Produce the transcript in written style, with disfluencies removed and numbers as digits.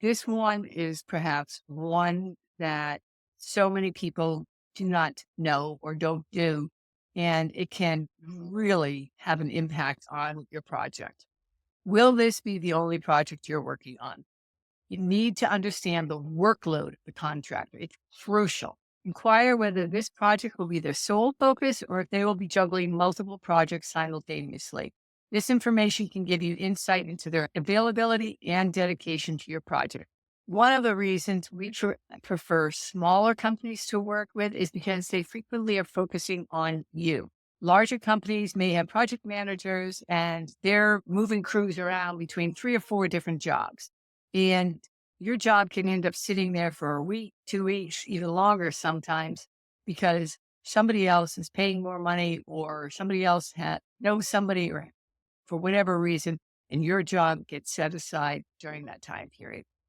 This one is perhaps one that so many people do not know or don't do, and it can really have an impact on your project. Will this be the only project you're working on? You need to understand the workload of the contractor. It's crucial. Inquire whether this project will be their sole focus or if they will be juggling multiple projects simultaneously. This information can give you insight into their availability and dedication to your project. One of the reasons we prefer smaller companies to work with is because they frequently are focusing on you. Larger companies may have project managers and they're moving crews around between 3 or 4 different jobs. And your job can end up sitting there for a week, 2 weeks, even longer sometimes, because somebody else is paying more money or somebody else knows somebody or for whatever reason, and your job gets set aside during that time period.